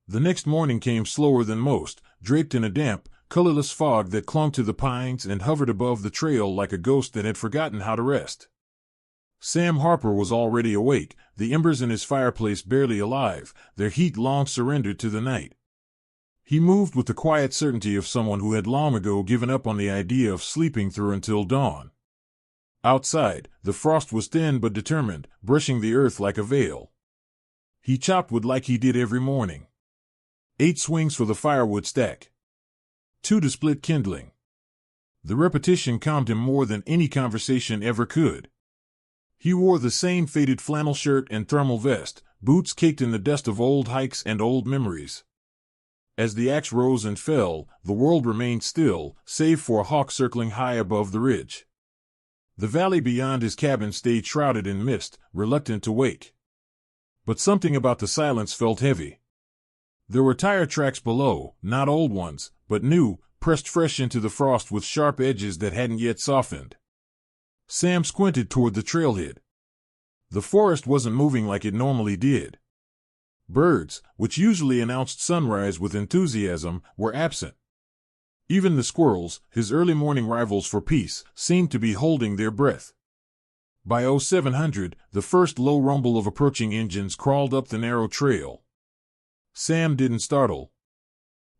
The next morning came slower than most, draped in a damp, colorless fog that clung to the pines and hovered above the trail like a ghost that had forgotten how to rest. Sam Harper was already awake, the embers in his fireplace barely alive, their heat long surrendered to the night. He moved with the quiet certainty of someone who had long ago given up on the idea of sleeping through until dawn. Outside, the frost was thin but determined, brushing the earth like a veil. He chopped wood like he did every morning. 8 swings for the firewood stack. 2 to split kindling. The repetition calmed him more than any conversation ever could. He wore the same faded flannel shirt and thermal vest, boots caked in the dust of old hikes and old memories. As the axe rose and fell, the world remained still, save for a hawk circling high above the ridge. The valley beyond his cabin stayed shrouded in mist, reluctant to wake. But something about the silence felt heavy. There were tire tracks below, not old ones, but new, pressed fresh into the frost with sharp edges that hadn't yet softened. Sam squinted toward the trailhead. The forest wasn't moving like it normally did. Birds, which usually announced sunrise with enthusiasm, were absent. Even the squirrels, his early morning rivals for peace, seemed to be holding their breath. By 0700, the first low rumble of approaching engines crawled up the narrow trail. Sam didn't startle.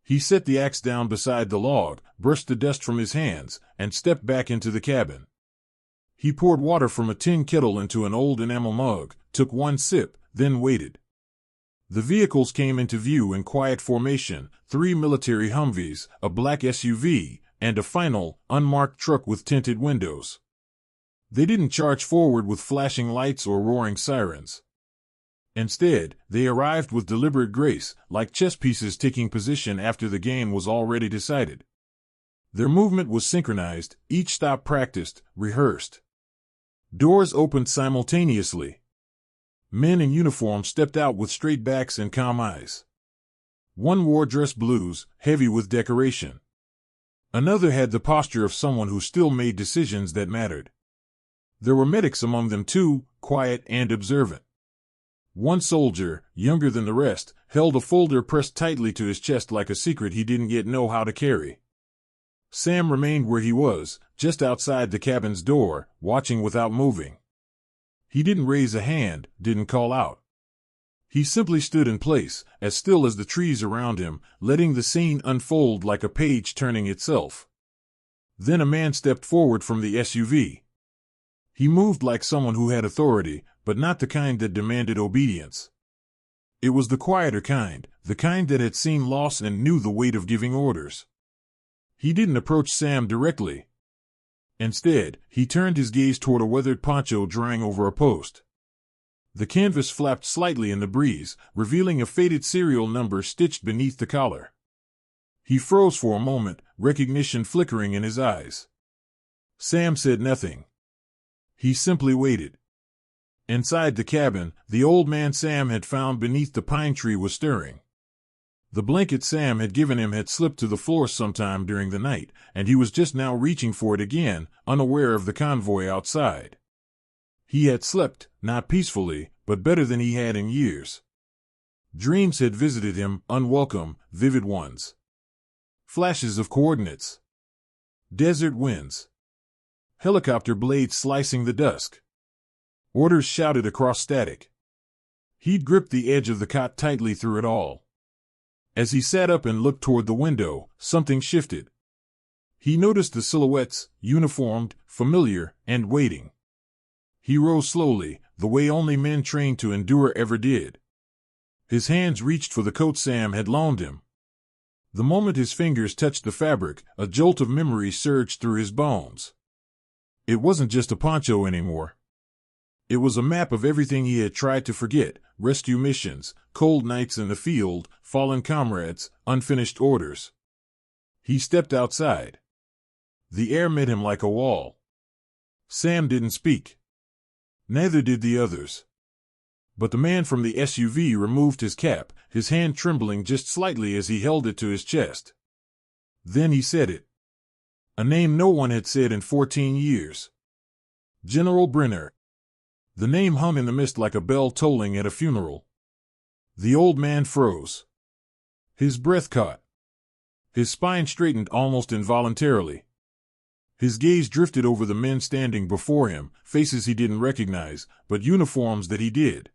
He set the axe down beside the log, brushed the dust from his hands, and stepped back into the cabin. He poured water from a tin kettle into an old enamel mug, took one sip, then waited. The vehicles came into view in quiet formation, 3 military Humvees, a black SUV, and a final, unmarked truck with tinted windows. They didn't charge forward with flashing lights or roaring sirens. Instead, they arrived with deliberate grace, like chess pieces taking position after the game was already decided. Their movement was synchronized, each stop practiced, rehearsed. Doors opened simultaneously. Men in uniform stepped out with straight backs and calm eyes. One wore dress blues, heavy with decoration. Another had the posture of someone who still made decisions that mattered. There were medics among them too, quiet and observant. One soldier, younger than the rest, held a folder pressed tightly to his chest like a secret he didn't yet know how to carry. Sam remained where he was, just outside the cabin's door, watching without moving. He didn't raise a hand, didn't call out. He simply stood in place, as still as the trees around him, letting the scene unfold like a page turning itself. Then a man stepped forward from the SUV. He moved like someone who had authority, but not the kind that demanded obedience. It was the quieter kind, the kind that had seen loss and knew the weight of giving orders. He didn't approach Sam directly. Instead, he turned his gaze toward a weathered poncho drying over a post. The canvas flapped slightly in the breeze, revealing a faded serial number stitched beneath the collar. He froze for a moment, recognition flickering in his eyes. Sam said nothing. He simply waited. Inside the cabin, the old man Sam had found beneath the pine tree was stirring. The blanket Sam had given him had slipped to the floor sometime during the night, and he was just now reaching for it again, unaware of the convoy outside. He had slept, not peacefully, but better than he had in years. Dreams had visited him, unwelcome, vivid ones. Flashes of coordinates. Desert winds. Helicopter blades slicing the dusk. Orders shouted across static. He'd gripped the edge of the cot tightly through it all. As he sat up and looked toward the window, something shifted. He noticed the silhouettes, uniformed, familiar, and waiting. He rose slowly, the way only men trained to endure ever did. His hands reached for the coat Sam had loaned him. The moment his fingers touched the fabric, a jolt of memory surged through his bones. It wasn't just a poncho anymore. It was a map of everything he had tried to forget: rescue missions, cold nights in the field, fallen comrades, unfinished orders. He stepped outside. The air met him like a wall. Sam didn't speak. Neither did the others. But the man from the SUV removed his cap, his hand trembling just slightly as he held it to his chest. Then he said it. A name no one had said in 14 years. General Brenner. The name hung in the mist like a bell tolling at a funeral. The old man froze. His breath caught. His spine straightened almost involuntarily. His gaze drifted over the men standing before him, faces he didn't recognize, but uniforms that he did.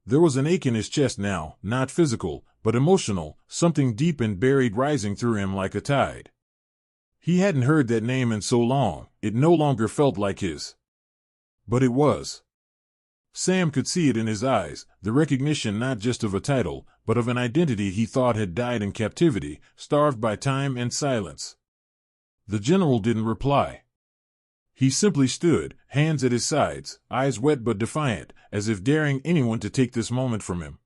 There was an ache in his chest now, not physical, but emotional, something deep and buried rising through him like a tide. He hadn't heard that name in so long, it no longer felt like his. But it was. Sam could see it in his eyes, the recognition not just of a title, but of an identity he thought had died in captivity, starved by time and silence. The general didn't reply. He simply stood, hands at his sides, eyes wet but defiant, as if daring anyone to take this moment from him.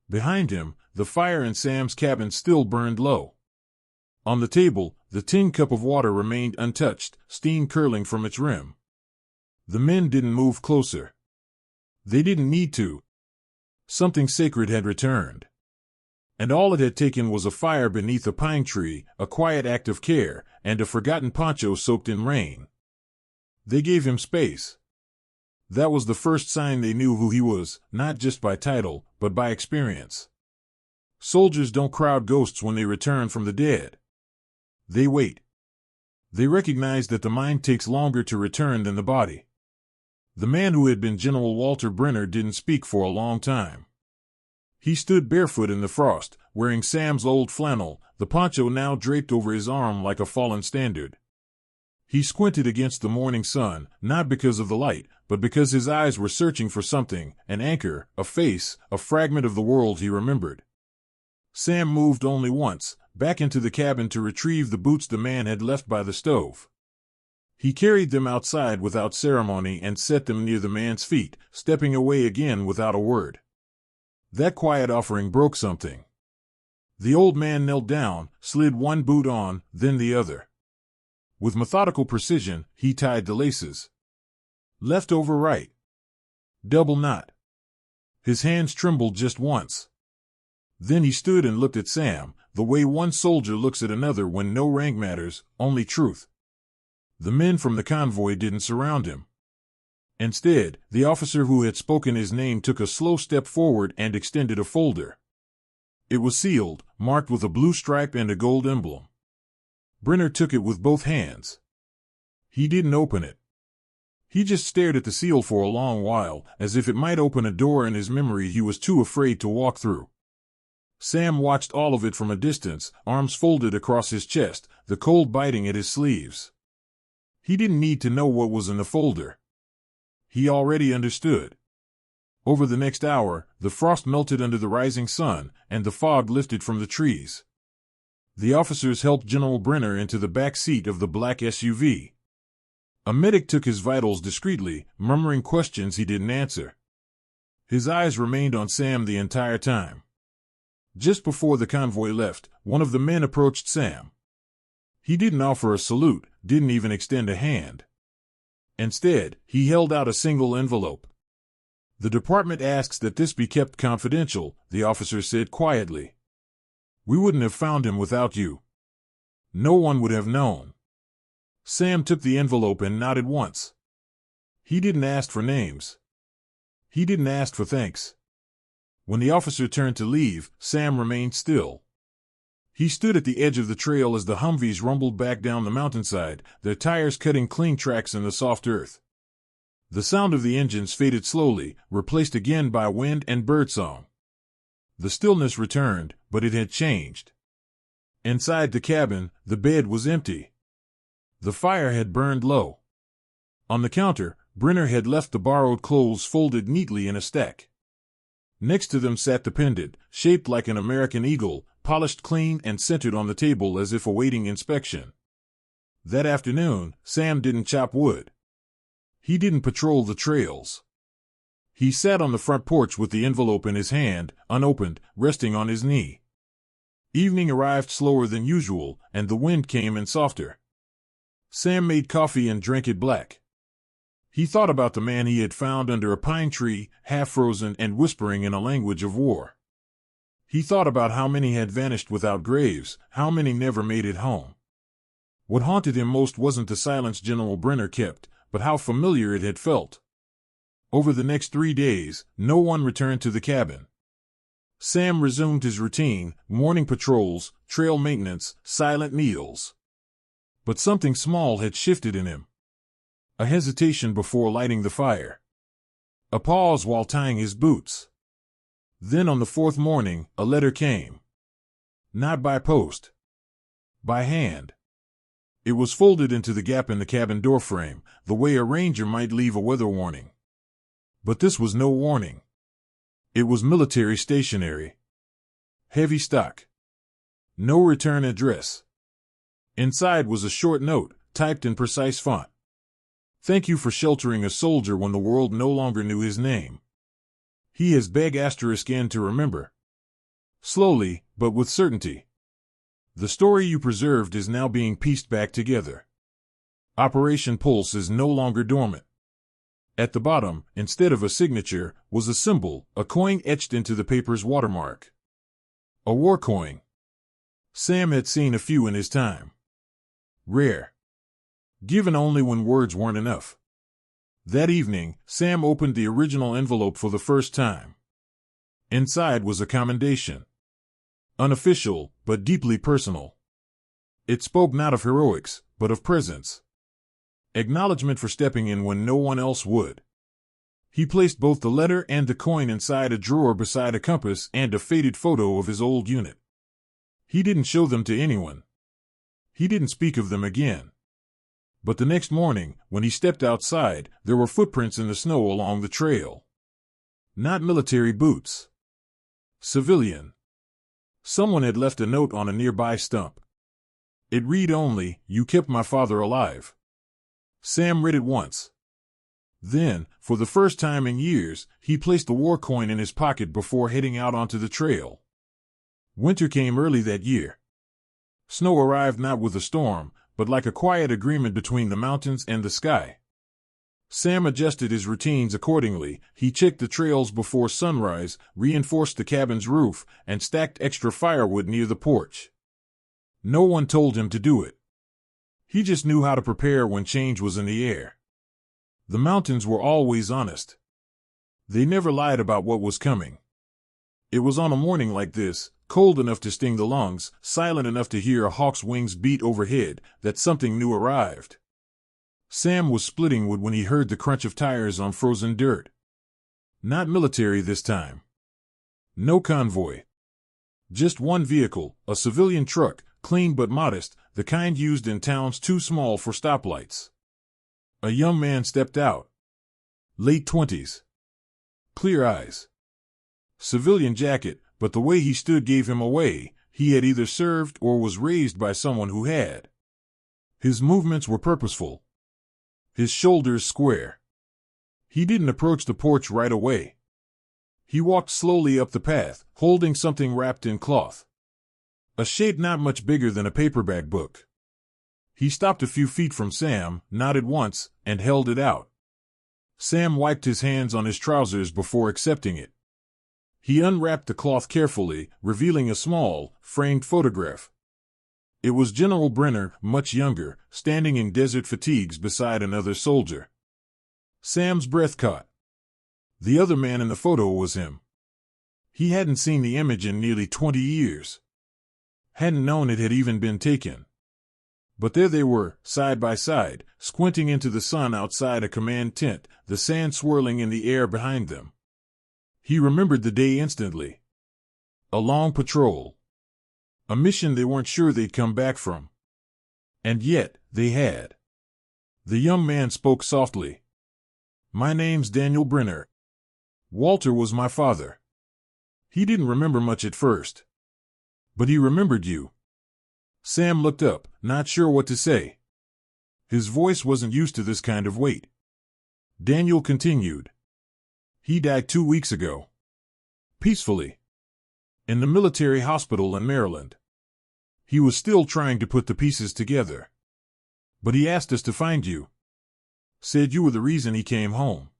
Behind him, the fire in Sam's cabin still burned low. On the table, the tin cup of water remained untouched, steam curling from its rim. The men didn't move closer. They didn't need to. Something sacred had returned. And all it had taken was a fire beneath a pine tree, a quiet act of care, and a forgotten poncho soaked in rain. They gave him space. That was the first sign they knew who he was, not just by title, but by experience. Soldiers don't crowd ghosts when they return from the dead. They wait. They recognize that the mind takes longer to return than the body. The man who had been General Walter Brenner didn't speak for a long time. He stood barefoot in the frost, wearing Sam's old flannel, the poncho now draped over his arm like a fallen standard. He squinted against the morning sun, not because of the light, but because his eyes were searching for something, an anchor, a face, a fragment of the world he remembered. Sam moved only once, back into the cabin to retrieve the boots the man had left by the stove. He carried them outside without ceremony and set them near the man's feet, stepping away again without a word. That quiet offering broke something. The old man knelt down, slid one boot on, then the other. With methodical precision, he tied the laces. Left over right. Double knot. His hands trembled just once. Then he stood and looked at Sam, the way one soldier looks at another when no rank matters, only truth. The men from the convoy didn't surround him. Instead, the officer who had spoken his name took a slow step forward and extended a folder. It was sealed, marked with a blue stripe and a gold emblem. Brenner took it with both hands. He didn't open it. He just stared at the seal for a long while, as if it might open a door in his memory he was too afraid to walk through. Sam watched all of it from a distance, arms folded across his chest, the cold biting at his sleeves. He didn't need to know what was in the folder. He already understood. Over the next hour, the frost melted under the rising sun, and the fog lifted from the trees. The officers helped General Brenner into the back seat of the black SUV. A medic took his vitals discreetly, murmuring questions he didn't answer. His eyes remained on Sam the entire time. Just before the convoy left, one of the men approached Sam. He didn't offer a salute, didn't even extend a hand. Instead, he held out a single envelope. "The department asks that this be kept confidential," the officer said quietly. "We wouldn't have found him without you. No one would have known." Sam took the envelope and nodded once. He didn't ask for names. He didn't ask for thanks. When the officer turned to leave, Sam remained still. He stood at the edge of the trail as the Humvees rumbled back down the mountainside, their tires cutting clean tracks in the soft earth. The sound of the engines faded slowly, replaced again by wind and birdsong. The stillness returned, but it had changed. Inside the cabin, the bed was empty. The fire had burned low. On the counter, Brenner had left the borrowed clothes folded neatly in a stack. Next to them sat the pendant, shaped like an American eagle, polished clean and centered on the table as if awaiting inspection. That afternoon, Sam didn't chop wood. He didn't patrol the trails. He sat on the front porch with the envelope in his hand, unopened, resting on his knee. Evening arrived slower than usual, and the wind came in softer. Sam made coffee and drank it black. He thought about the man he had found under a pine tree, half-frozen and whispering in a language of war. He thought about how many had vanished without graves, how many never made it home. What haunted him most wasn't the silence General Brenner kept, but how familiar it had felt. Over the next 3 days, no one returned to the cabin. Sam resumed his routine: morning patrols, trail maintenance, silent meals. But something small had shifted in him. A hesitation before lighting the fire. A pause while tying his boots. Then on the fourth morning, a letter came. Not by post. By hand. It was folded into the gap in the cabin doorframe, the way a ranger might leave a weather warning. But this was no warning. It was military stationery. Heavy stock. No return address. Inside was a short note, typed in precise font. Thank you for sheltering a soldier when the world no longer knew his name. He has beg *N to remember. Slowly, but with certainty. The story you preserved is now being pieced back together. Operation Pulse is no longer dormant. At the bottom, instead of a signature, was a symbol, a coin etched into the paper's watermark. A war coin. Sam had seen a few in his time. Rare. Given only when words weren't enough. That evening, Sam opened the original envelope for the first time. Inside was a commendation. Unofficial, but deeply personal. It spoke not of heroics, but of presence. Acknowledgement for stepping in when no one else would. He placed both the letter and the coin inside a drawer beside a compass and a faded photo of his old unit. He didn't show them to anyone. He didn't speak of them again. But the next morning, when he stepped outside, there were footprints in the snow along the trail. Not military boots. Civilian. Someone had left a note on a nearby stump. It read only, "You kept my father alive." Sam read it once. Then, for the first time in years, he placed the war coin in his pocket before heading out onto the trail. Winter came early that year. Snow arrived not with a storm, but like a quiet agreement between the mountains and the sky. Sam adjusted his routines accordingly. He checked the trails before sunrise, reinforced the cabin's roof, and stacked extra firewood near the porch. No one told him to do it. He just knew how to prepare when change was in the air. The mountains were always honest. They never lied about what was coming. It was on a morning like this, cold enough to sting the lungs, silent enough to hear a hawk's wings beat overhead, that something new arrived. Sam was splitting wood when he heard the crunch of tires on frozen dirt. Not military this time. No convoy. Just one vehicle, a civilian truck, clean but modest, the kind used in towns too small for stoplights. A young man stepped out. Late 20s. Clear eyes. Civilian jacket, but the way he stood gave him away. He had either served or was raised by someone who had. His movements were purposeful. His shoulders square. He didn't approach the porch right away. He walked slowly up the path, holding something wrapped in cloth. A shape not much bigger than a paperback book. He stopped a few feet from Sam, nodded once, and held it out. Sam wiped his hands on his trousers before accepting it. He unwrapped the cloth carefully, revealing a small, framed photograph. It was General Brenner, much younger, standing in desert fatigues beside another soldier. Sam's breath caught. The other man in the photo was him. He hadn't seen the image in nearly 20 years. Hadn't known it had even been taken. But there they were, side by side, squinting into the sun outside a command tent, the sand swirling in the air behind them. He remembered the day instantly. A long patrol. A mission they weren't sure they'd come back from. And yet, they had. The young man spoke softly. "My name's Daniel Brenner. Walter was my father." He didn't remember much at first. But he remembered you. Sam looked up, not sure what to say. His voice wasn't used to this kind of weight. Daniel continued. "He died 2 weeks ago. Peacefully. In the military hospital in Maryland. He was still trying to put the pieces together. But he asked us to find you. Said you were the reason he came home."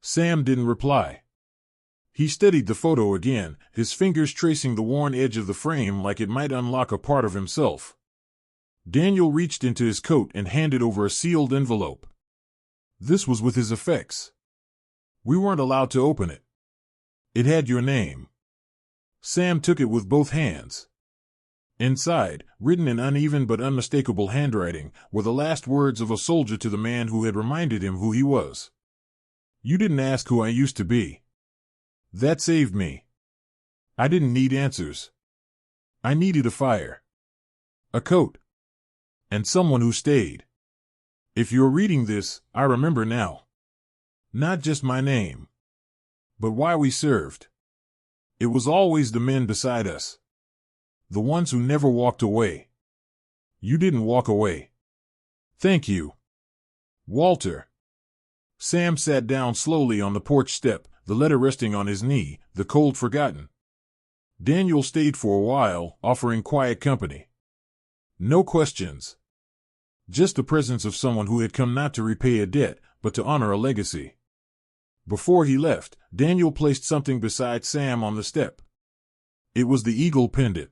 Sam didn't reply. He studied the photo again, his fingers tracing the worn edge of the frame like it might unlock a part of himself. Daniel reached into his coat and handed over a sealed envelope. This was with his effects. We weren't allowed to open it. It had your name. Sam took it with both hands. Inside, written in uneven but unmistakable handwriting, were the last words of a soldier to the man who had reminded him who he was. "You didn't ask who I used to be. That saved me. I didn't need answers. I needed a fire, a coat, and someone who stayed. If you're reading this, I remember now. Not just my name, but why we served. It was always the men beside us. The ones who never walked away. You didn't walk away. Thank you, Walter." Sam sat down slowly on the porch step, the letter resting on his knee, the cold forgotten. Daniel stayed for a while, offering quiet company. No questions. Just the presence of someone who had come not to repay a debt, but to honor a legacy. Before he left, Daniel placed something beside Sam on the step. It was the eagle pendant.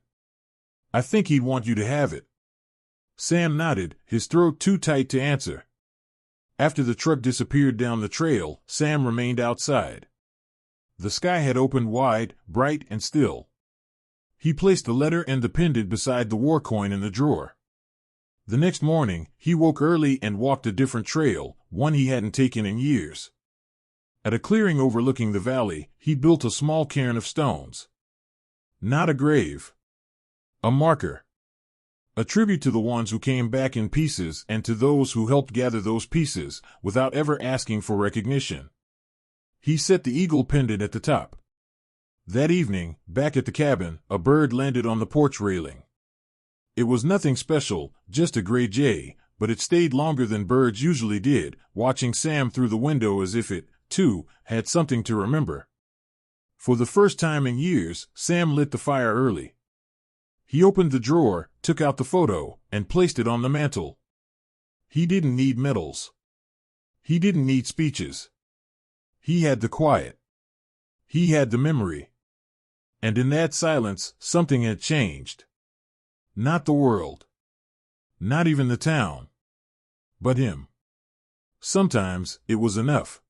"I think he'd want you to have it." Sam nodded, his throat too tight to answer. After the truck disappeared down the trail, Sam remained outside. The sky had opened wide, bright and still. He placed the letter and the pendant beside the war coin in the drawer. The next morning, he woke early and walked a different trail, one he hadn't taken in years. At a clearing overlooking the valley, he built a small cairn of stones. Not a grave. A marker. A tribute to the ones who came back in pieces and to those who helped gather those pieces, without ever asking for recognition. He set the eagle pendant at the top. That evening, back at the cabin, a bird landed on the porch railing. It was nothing special, just a gray jay, but it stayed longer than birds usually did, watching Sam through the window as if it, too, had something to remember. For the first time in years, Sam lit the fire early. He opened the drawer, took out the photo, and placed it on the mantel. He didn't need medals. He didn't need speeches. He had the quiet. He had the memory. And in that silence, something had changed. Not the world. Not even the town. But him. Sometimes, it was enough.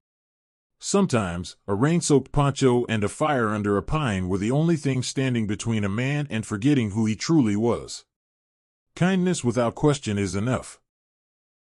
Sometimes, a rain-soaked poncho and a fire under a pine were the only things standing between a man and forgetting who he truly was. Kindness without question is enough.